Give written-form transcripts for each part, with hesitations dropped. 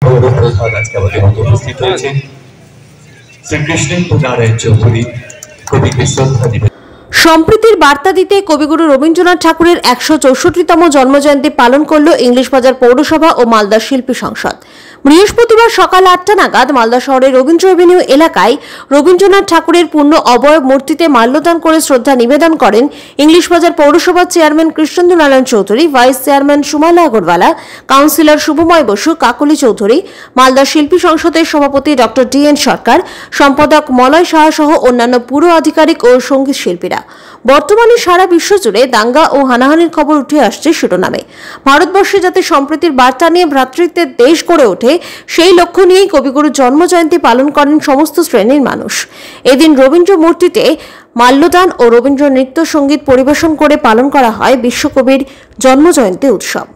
পৌর প্রধান আজকে আমাদের মধ্যে উপস্থিত হয়েছেন। শ্রীকৃষ্ণেন্দু নারায়ণ চৌধুরী কবিকে শ্রদ্ধা দিবেন। সম্প্রীতির বার্তা দিতে কবিগুরু রবীন্দ্রনাথ ঠাকুরের ১৬৪তম জন্মজয়ন্তী পালন করল ইংলিশবাজার পৌরসভা ও মালদা শিল্পী সংসদ। বৃহস্পতিবার সকাল ৮টা নাগাদ মালদা শহরের রবীন্দ্র এভিনিউ এলাকায় রবীন্দ্রনাথ ঠাকুরের পূর্ণ অবয়ব মূর্তিতে মাল্যদান করে শ্রদ্ধা নিবেদন করেন ইংলিশবাজার পৌরসভার chairman Krishnendu Narayan Chowdhury, vice chairman Sumala Agarwala, councillor Shubhamoy Basu, Kakali Chowdhury, Malda শিল্পী সংসদের সভাপতি ডক্টর DN সরকার, সম্পাদক মলয় সাহা সহ অন্যান্য পুর আধিকারিক ও সঙ্গীত শিল্পীরা। বর্তমানে সারা বিশ্ব জুড়ে দাঙ্গা ও হানাহানির খবর উঠে আসছে শিরোনামে। ভারতবর্ষে যাতে সম্প্রীতির বার্তা নিয়ে ভ্রাতৃত্বের দেশ গড়ে ওঠে, সেই লক্ষ্য নিয়েই কবিগুরুর জন্মজয়ন্তী পালন করেন সমস্ত শ্রেণীর মানুষ। এদিন রবীন্দ্র মূর্তিতে মাল্যদান ও রবীন্দ্র নৃত্য সঙ্গীত পরিবেশন করে পালন করা হয় বিশ্বকবির জন্মজয়ন্তী উৎসব।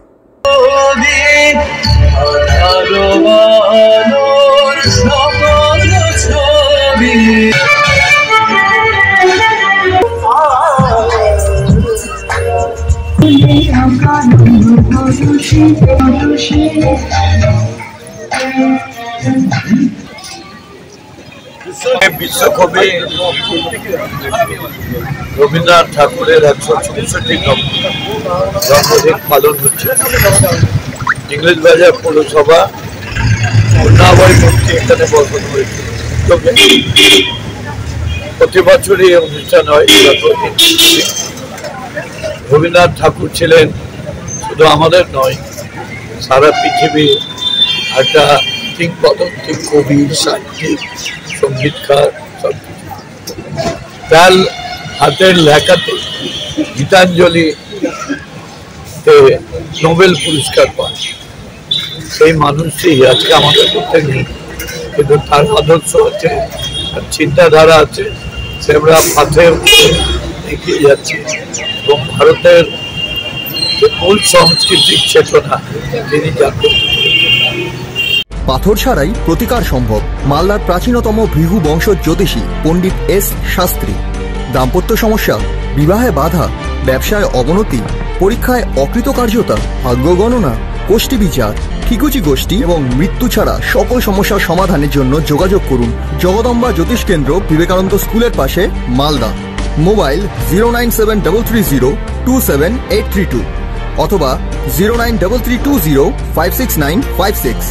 বিশ্বকবি রবীন্দ্রনাথ ঠাকুরের ১৬৪তম জন্মদিন পালন হচ্ছে। ইংলিশবাজার পৌরসভা পূর্ণাবয় মূর্তি এখানে বর্ষণ করেছে। প্রতি বছরই এই অনুষ্ঠান হয়। রবীন্দ্রনাথ ঠাকুর ছিলেন শুধু আমাদের নয়, সারা পৃথিবীর একটা কিংবদন্তি কবি, সাহিত্যিক, সঙ্গীতকার, সব কিছু। তার হাতের লেখাতে গীতাঞ্জলিতে নোবেল পুরস্কার পান। সেই মানুষটি আজকে আমাদের মধ্যে নেই, কিন্তু তার আদর্শ আছে, তার চিন্তাধারা আছে, সে আমরা পথে এগিয়ে যাচ্ছি এবং ভারতের মূল সাংস্কৃতিক চেতনা তিনি জাগ্রত। পাথর ছাড়াই প্রতিকার সম্ভব। মালদার প্রাচীনতম ভৃগু বংশ জ্যোতিষী পণ্ডিত S শাস্ত্রী। দাম্পত্য সমস্যা, বিবাহে বাধা, ব্যবসায় অবনতি, পরীক্ষায় অকৃতকার্যতা, ভাগ্য গণনা, গোষ্ঠী বিচার, ঠিকুচি গোষ্ঠী এবং মৃত্যু ছাড়া সকল সমস্যার সমাধানের জন্য যোগাযোগ করুন জগদম্বা জ্যোতিষ কেন্দ্র, বিবেকানন্দ স্কুলের পাশে, মালদা। মোবাইল 09733027832 অথবা 09332056956।